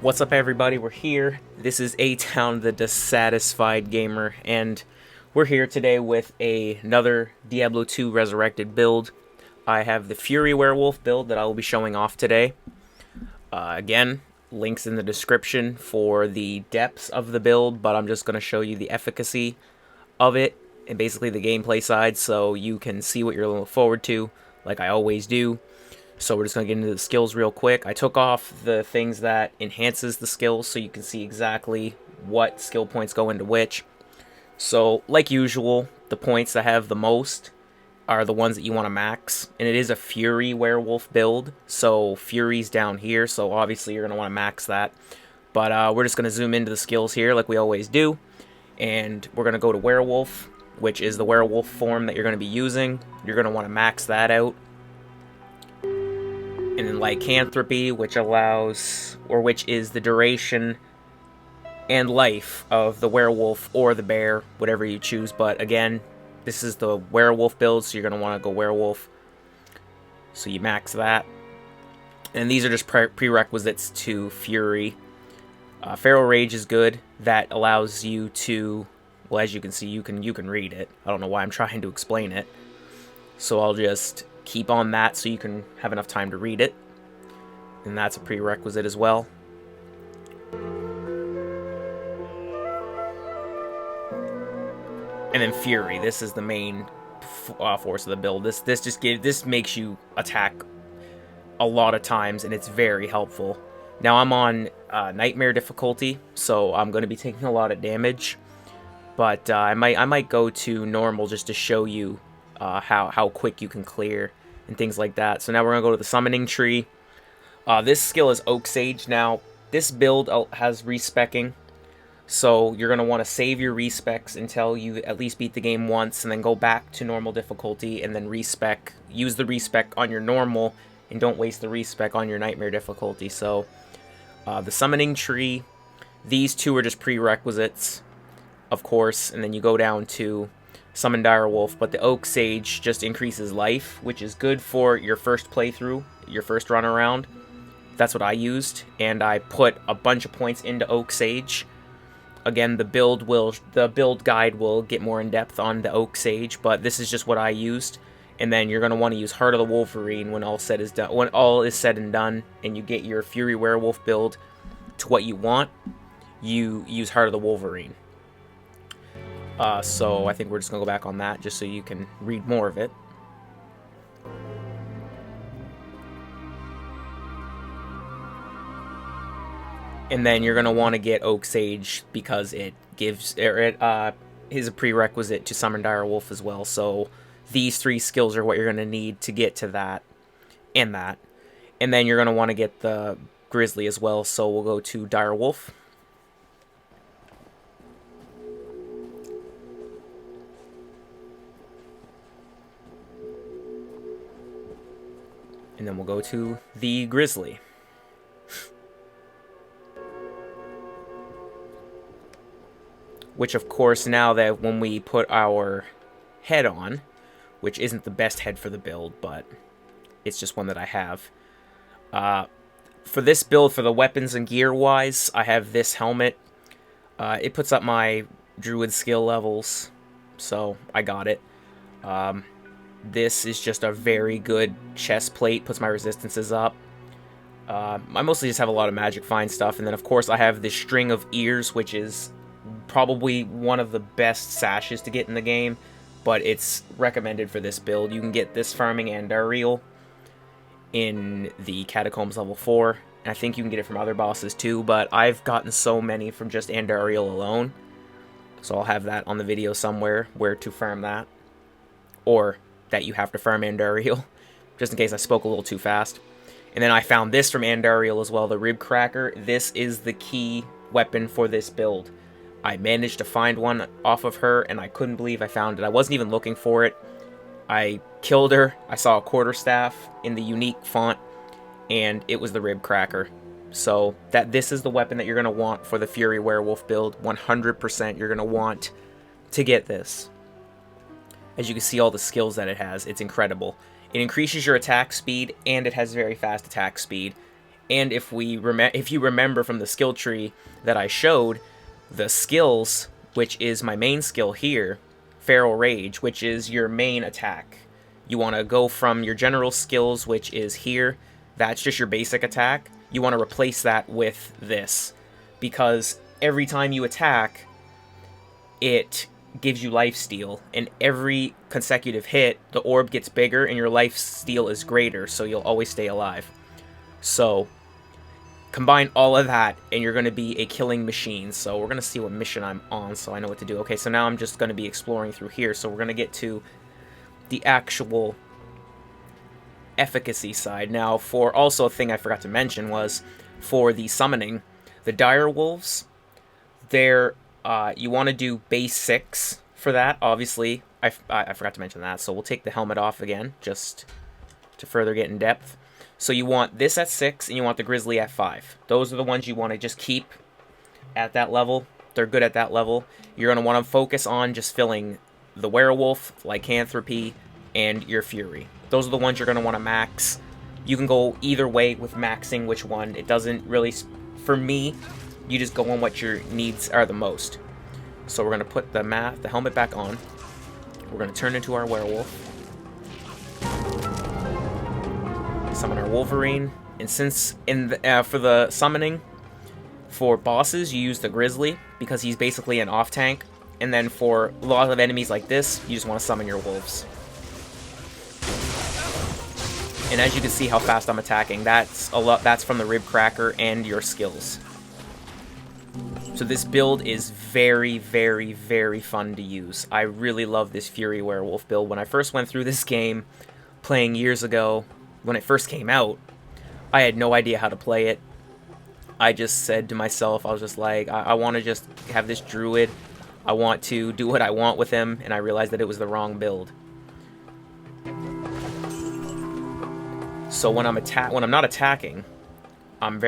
What's up, everybody? We're here. This is A-Town, the dissatisfied gamer, and we're here today with another Diablo 2 Resurrected build. I have the Fury Werewolf build that I will be showing off today. Again, links in the description for the depths of the build, but I'm just going to show you the efficacy of it and basically the gameplay side so you can see what you're looking forward to, like I always do. So we're just going to get into the skills real quick. I took off the things that enhances the skills so you can see exactly what skill points go into which. So, like usual, the points that have the most are the ones that you want to max. And it is a Fury Werewolf build, so Fury's down here, so obviously you're going to want to max that. But we're just going to zoom into the skills here like we always do. And we're going to go to Werewolf, which is the werewolf form that you're going to be using. You're going to want to max that out. And then Lycanthropy, which is the duration and life of the werewolf or the bear, whatever you choose. But again, this is the werewolf build, so you're going to want to go werewolf. So you max that. And these are just prerequisites to Fury. Feral Rage is good. That allows you to, well, as you can see, you can read it. I don't know why I'm trying to explain it. So I'll just keep on that so you can have enough time to read it. And that's a prerequisite as well. And then Fury, this is the main force of the build. This makes you attack a lot of times, and it's very helpful. Now I'm on Nightmare difficulty, so I'm going to be taking a lot of damage. But I might go to normal just to show you how quick you can clear and things like that. So now we're going to go to the summoning tree. This skill is Oak Sage. Now, this build has respecking, so you're going to want to save your respecs until you at least beat the game once, and then go back to normal difficulty, and then respec. Use the respec on your normal, and don't waste the respec on your Nightmare difficulty. So, the summoning tree, these two are just prerequisites, of course, and then you go down to summon Direwolf, but the Oak Sage just increases life, which is good for your first playthrough, your first run around. That's what I used, and I put a bunch of points into Oak Sage. Again, the build guide will get more in depth on the Oak Sage, but this is just what I used. And then you're going to want to use Heart of the Wolverine when all is said and done, and you get your Fury Werewolf build to what you want. You use Heart of the Wolverine. So I think we're just going to go back on that just so you can read more of it. And then you're going to want to get Oak Sage because it is a prerequisite to summon Direwolf as well. So these three skills are what you're going to need to get to that and that. And then you're going to want to get the Grizzly as well. So we'll go to Direwolf. And then we'll go to the Grizzly. Which, of course, now that when we put our head on, which isn't the best head for the build, but it's just one that I have. For this build, for the weapons and gear-wise, I have this helmet. It puts up my druid skill levels, so I got it. This is just a very good chest plate, puts my resistances up. I mostly just have a lot of magic find stuff, and then of course I have this string of ears, which is probably one of the best sashes to get in the game, but it's recommended for this build. You can get this farming Andariel in the Catacombs level 4, and I think you can get it from other bosses too, but I've gotten so many from just Andariel alone, so I'll have that on the video somewhere, where to farm that, or that you have to farm Andariel, just in case I spoke a little too fast. And then I found this from Andariel as well, the Rib Cracker. This is the key weapon for this build. I managed to find one off of her, and I couldn't believe I found it. I wasn't even looking for it. I killed her. I saw a quarterstaff in the unique font, and it was the Rib Cracker. So this is the weapon that you're going to want for the Fury Werewolf build. 100% you're going to want to get this. As you can see all the skills that it has, it's incredible. It increases your attack speed, and it has very fast attack speed. And if you remember from the skill tree that I showed, the skills, which is my main skill here, Feral Rage, which is your main attack. You want to go from your general skills, which is here. That's just your basic attack. You want to replace that with this, because every time you attack, it gives you lifesteal, and every consecutive hit, the orb gets bigger and your lifesteal is greater, so you'll always stay alive. So combine all of that and you're going to be a killing machine. So we're going to see what mission I'm on so I know what to do. Okay, so now I'm just going to be exploring through here. So we're going to get to the actual efficacy side. Now, for also a thing I forgot to mention was for the summoning, the dire wolves, they're you want to do base 6 for that. Obviously, I forgot to mention that, so we'll take the helmet off again just to further get in depth. So you want this at 6 and you want the grizzly at 5. Those are the ones you want to just keep at that level. They're good at that level. You're going to want to focus on just filling the werewolf, lycanthropy, and your fury. Those are the ones you're going to want to max. You can go either way with maxing which one. It doesn't really, for me, you just go on what your needs are the most. So we're going to put the helmet back on. We're going to turn into our werewolf. Summon our Wolverine. And since for the summoning, for bosses, you use the grizzly because he's basically an off tank. And then for a lot of enemies like this, you just want to summon your wolves. And as you can see how fast I'm attacking, that's from the rib cracker and your skills. So this build is very, very, very fun to use. I really love this Fury Werewolf build. When I first went through this game, playing years ago, when it first came out, I had no idea how to play it. I just said to myself, I was just like, I want to just have this druid. I want to do what I want with him, and I realized that it was the wrong build. So when I'm not attacking, I'm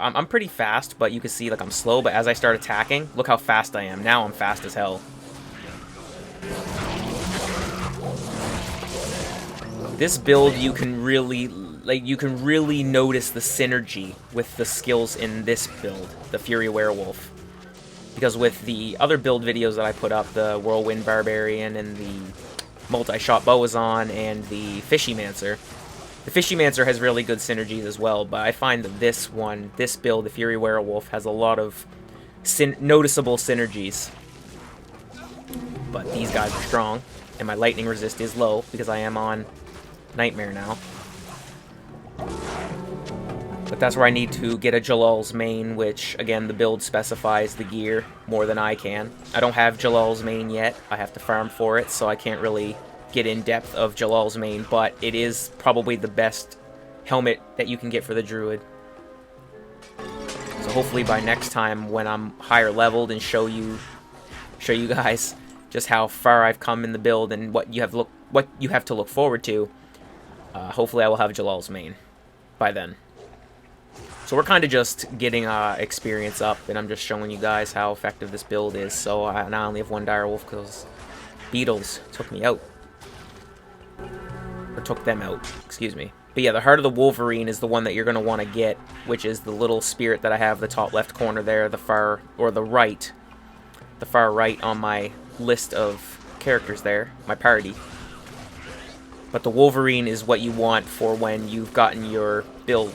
I'm pretty fast, but you can see like I'm slow, but as I start attacking, look how fast I am. Now I'm fast as hell. This build, you can really notice the synergy with the skills in this build, the Fury Werewolf. Because with the other build videos that I put up, the Whirlwind Barbarian and the Multi-Shot Boazon and the Fishymancer, the Fishymancer has really good synergies as well, but I find that this build, the Fury Werewolf, has a lot of noticeable synergies. But these guys are strong, and my lightning resist is low because I am on Nightmare now. But that's where I need to get a Jalal's main, which, again, the build specifies the gear more than I can. I don't have Jalal's main yet. I have to farm for it, so I can't really get in depth of Jalal's main, but it is probably the best helmet that you can get for the druid. So hopefully by next time when I'm higher leveled and show you guys just how far I've come in the build and what you have to look forward to, hopefully I will have Jalal's main by then. So we're kind of just getting experience up, and I'm just showing you guys how effective this build is. So I only have one direwolf because beetles took me out. Or took them out, excuse me. But yeah, the Heart of the Wolverine is the one that you're going to want to get, which is the little spirit that I have the top left corner there, the far right on my list of characters there, my party. But the Wolverine is what you want for when you've gotten your build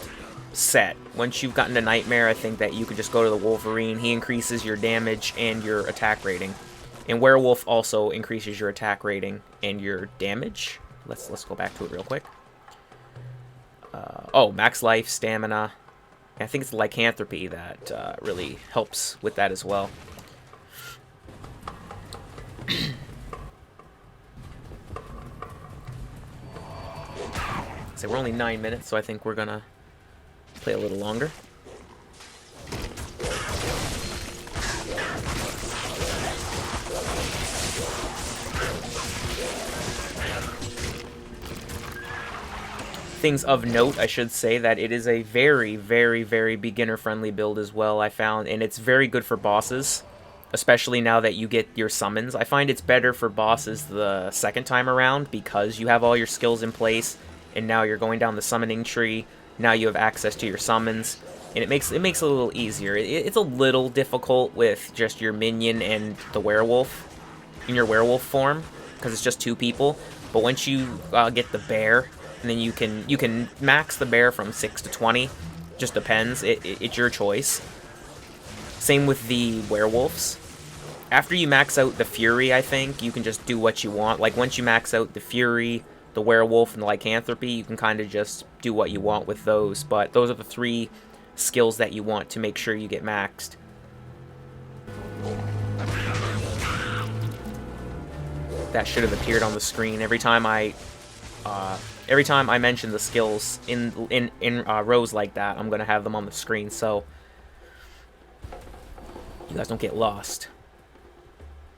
set. Once you've gotten to Nightmare, I think that you could just go to the Wolverine. He increases your damage and your attack rating. And Werewolf also increases your attack rating and your damage. Let's go back to it real quick. Oh, max life, stamina. I think it's lycanthropy that really helps with that as well. So we're only 9 minutes, so I think we're gonna play a little longer. Things of note, I should say that it is a very, very, very beginner-friendly build as well, I found, and it's very good for bosses, especially now that you get your summons. I find it's better for bosses the second time around because you have all your skills in place, and now you're going down the summoning tree. Now you have access to your summons, and it makes it a little easier. It's a little difficult with just your minion and the werewolf in your werewolf form, because it's just 2 people. But once you get the bear, and then you can max the bear from 6 to 20. Just depends. It's your choice. Same with the werewolves. After you max out the Fury, I think, you can just do what you want. Like, once you max out the Fury, the Werewolf, and the Lycanthropy, you can kind of just do what you want with those. But those are the 3 skills that you want to make sure you get maxed. That should have appeared on the screen every time I mention the skills in rows like that. I'm gonna have them on the screen so you guys don't get lost.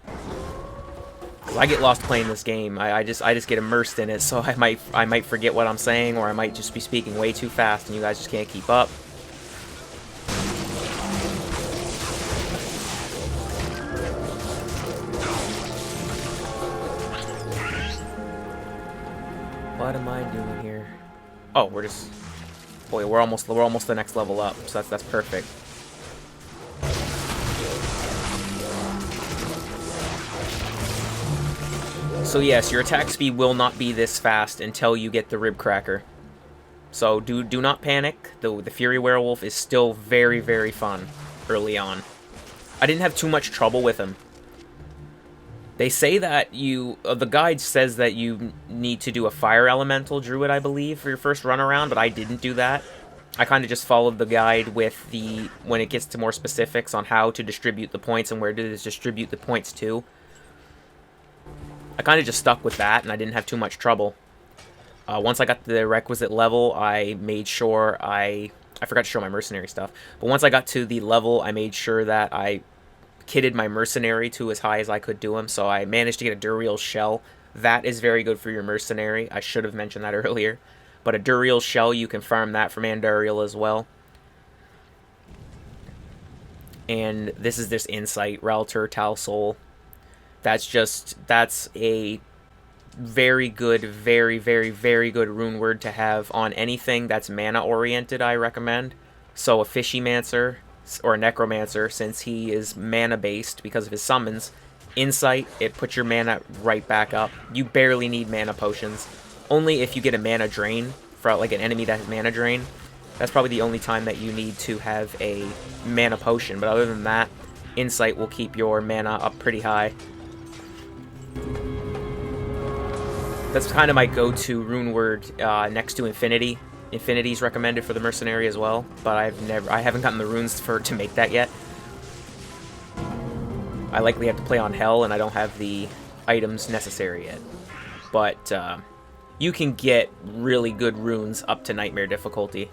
'Cause I get lost playing this game. I just get immersed in it, so I might forget what I'm saying, or I might just be speaking way too fast, and you guys just can't keep up. What am I doing here? Oh, we're just... Boy, we're almost the next level up, so that's perfect. So yes, your attack speed will not be this fast until you get the Rib Cracker. So do not panic. The Fury Werewolf is still very, very fun early on. I didn't have too much trouble with him. They say that the guide says that you need to do a Fire Elemental Druid, I believe, for your first run around, but I didn't do that. I kind of just followed the guide with when it gets to more specifics on how to distribute the points and where to distribute the points to. I kind of just stuck with that, and I didn't have too much trouble. Once I got to the requisite level, I made sure I forgot to show my Mercenary stuff, but once I got to the level, I made sure that I kitted my Mercenary to as high as I could do him, so I managed to get a Duriel's Shell. That is very good for your Mercenary. I should have mentioned that earlier. But a Duriel's Shell, you can farm that from Andariel as well. And this is this Insight, Ralter, Tal Soul. That's a very good, very, very, very good rune word to have on anything that's mana-oriented, I recommend. So a Fishymancer or a Necromancer, since he is mana-based because of his summons. Insight, it puts your mana right back up. You barely need mana potions. Only if you get a mana drain, for like an enemy that has mana drain. That's probably the only time that you need to have a mana potion. But other than that, Insight will keep your mana up pretty high. That's kind of my go-to rune word next to Infinity. Infinity's recommended for the Mercenary as well, but I haven't gotten the runes to make that yet. I likely have to play on Hell, and I don't have the items necessary yet. But you can get really good runes up to Nightmare difficulty.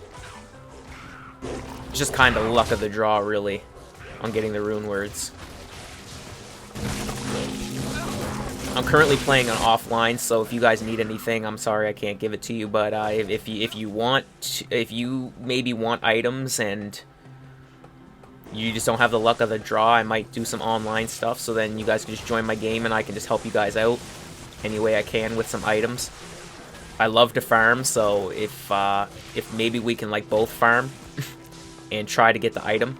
It's just kind of luck of the draw, really, on getting the rune words. I'm currently playing on offline, so if you guys need anything, I'm sorry I can't give it to you. But if you maybe want items and you just don't have the luck of the draw, I might do some online stuff. So then you guys can just join my game, and I can just help you guys out any way I can with some items. I love to farm, so if maybe we can like both farm and try to get the item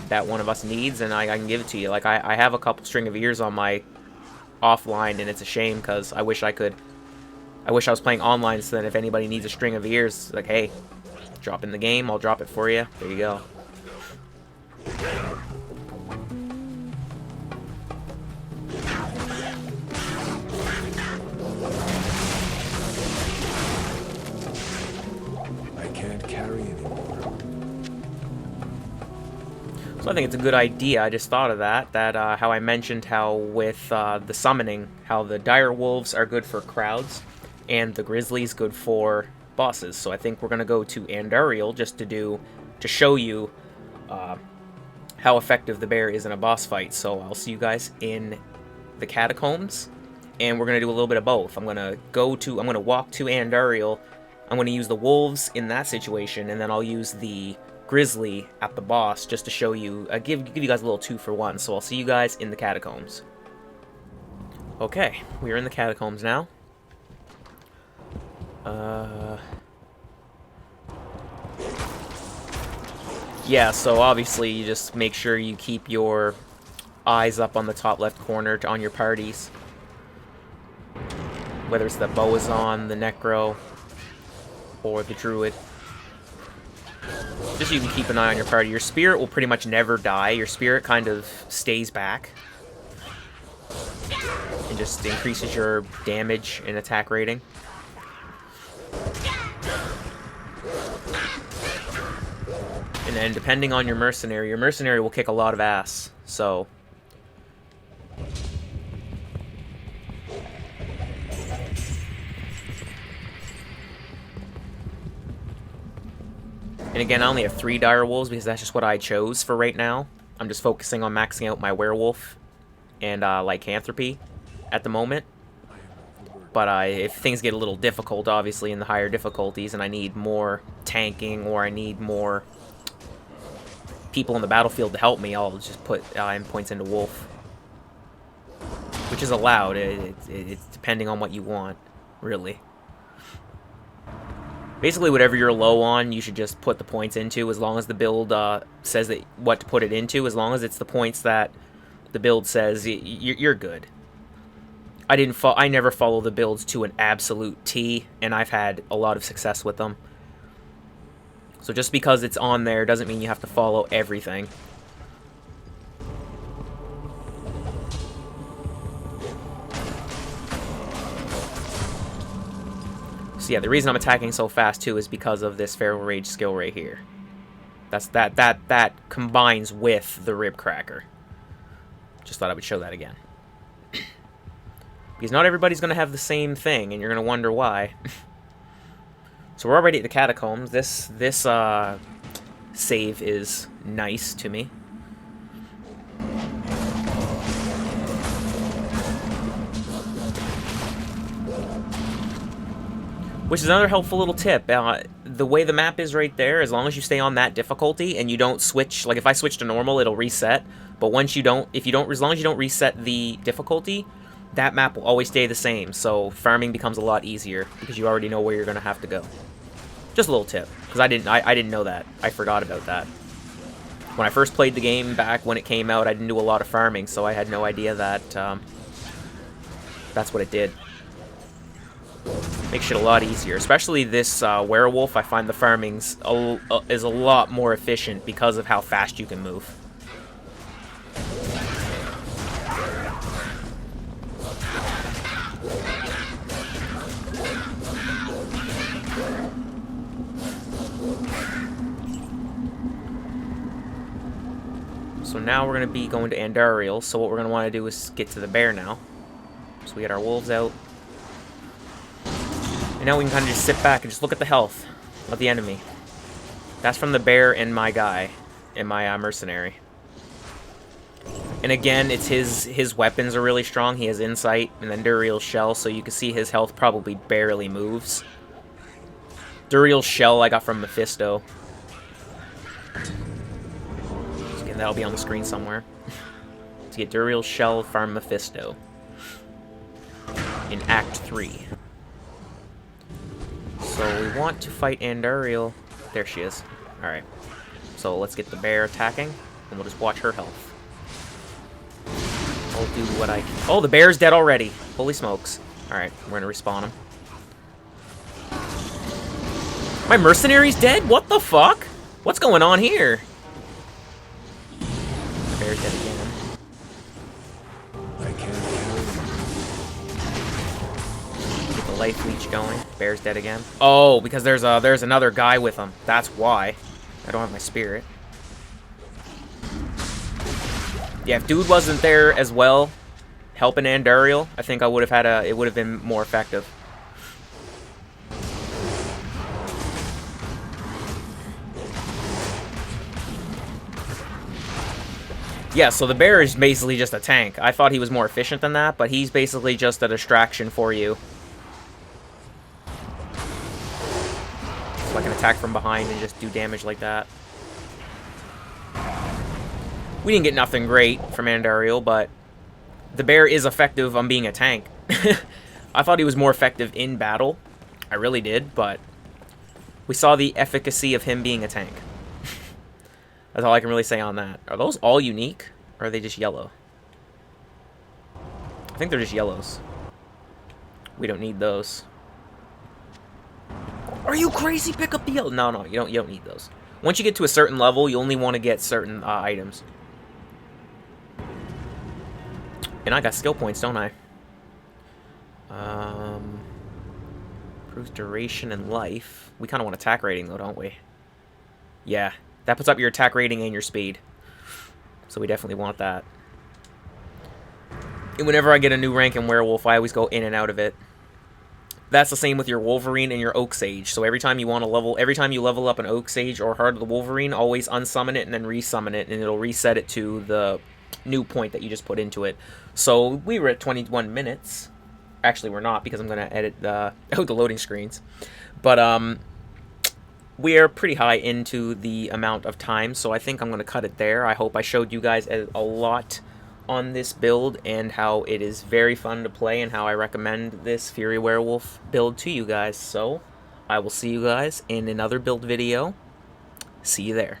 that one of us needs, and I can give it to you. Like I have a couple string of ears on my offline, and it's a shame because I wish I was playing online, so then if anybody needs a string of ears, like, hey, drop in the game, I'll drop it for you. There you go. I can't carry anymore. So I think it's a good idea. I just thought of that how I mentioned how with the summoning, how the dire wolves are good for crowds, and the grizzlies good for bosses. So I think we're gonna go to Andariel just to show you how effective the bear is in a boss fight. So I'll see you guys in the catacombs, and we're gonna do a little bit of both. I'm gonna walk to Andariel. I'm gonna use the wolves in that situation, and then I'll use the grizzly at the boss just to show you, give you guys a little 2-for-1. So I'll see you guys in the catacombs. Okay, we are in the catacombs now. Yeah, so obviously you just make sure you keep your eyes up on the top left corner on your parties. Whether it's the Boazon, the Necro, or the Druid. Just so you can keep an eye on your party. Your Spirit will pretty much never die. Your Spirit kind of stays back. And just increases your damage and attack rating. And then depending on your Mercenary will kick a lot of ass. So... And again, I only have 3 Dire Wolves because that's just what I chose for right now. I'm just focusing on maxing out my Werewolf and Lycanthropy at the moment. But if things get a little difficult, obviously, in the higher difficulties, and I need more tanking or I need more people on the battlefield to help me, I'll just put endpoints into Wolf. Which is allowed. It's depending on what you want, really. Basically, whatever you're low on, you should just put the points into, as long as the build says that what to put it into. As long as it's the points that the build says, you're good. I never follow the builds to an absolute T, and I've had a lot of success with them. So just because it's on there doesn't mean you have to follow everything. So yeah, the reason I'm attacking so fast too is because of this Feral Rage skill right here. That combines with the Rib Cracker. Just thought I would show that again. Because not everybody's going to have the same thing, and you're going to wonder why. So we're already at the Catacombs. This save is nice to me. Which is another helpful little tip. The way the map is right there, as long as you stay on that difficulty and you don't switch, like if I switch to normal, it'll reset. But once you don't, as long as you don't reset the difficulty, that map will always stay the same. So farming becomes a lot easier because you already know where you're gonna have to go. Just a little tip, because I didn't know that. I forgot about that. When I first played the game back when it came out, I didn't do a lot of farming, so I had no idea that that's what it did. Makes it a lot easier, especially this werewolf. I find the farming's is a lot more efficient because of how fast you can move. So now we're going to be going to Andariel, so what we're going to want to do is get to the bear now. So we get our wolves out. And now we can kind of just sit back and just look at the health of the enemy. That's from the bear and my guy, and my mercenary. And again, it's his weapons are really strong. He has insight and then Duriel's shell, so you can see his health probably barely moves. Duriel's shell I got from Mephisto. So again, that'll be on the screen somewhere. To get Duriel's shell from Mephisto in Act 3. So we want to fight Andariel. There she is. Alright. So let's get the bear attacking, and we'll just watch her health. I'll do what I can. Oh, the bear's dead already. Holy smokes. Alright, we're gonna respawn him. My mercenary's dead? What the fuck? What's going on here? The bear's dead again. Life leech going. Bear's dead again. Oh, because there's another guy with him. That's why. I don't have my spirit. Yeah, if dude wasn't there as well, helping Andariel, I think I would have had it would have been more effective. Yeah, so the bear is basically just a tank. I thought he was more efficient than that, but he's basically just a distraction for you. So I can attack from behind and just do damage like that. We didn't get nothing great from Andariel, but the bear is effective on being a tank. I thought he was more effective in battle. I really did, but we saw the efficacy of him being a tank. That's all I can really say on that. Are those all unique, or are they just yellow? I think they're just yellows. We don't need those. Are you crazy? Pick up the yellow. No, you don't need those. Once you get to a certain level, you only want to get certain items. And I got skill points, don't I? Improves duration and life. We kind of want attack rating, though, don't we? Yeah. That puts up your attack rating and your speed. So we definitely want that. And whenever I get a new rank in Werewolf, I always go in and out of it. That's the same with your Wolverine and your Oak Sage. So every time you level up an Oak Sage or Heart of the Wolverine, always unsummon it and then resummon it, and it'll reset it to the new point that you just put into it. So we were at 21 minutes. Actually, we're not, because I'm going to edit the loading screens. But we're pretty high into the amount of time, so I think I'm going to cut it there. I hope I showed you guys a lot on this build and how it is very fun to play and how I recommend this Fury Werewolf build to you guys. So I will see you guys in another build video. See you there.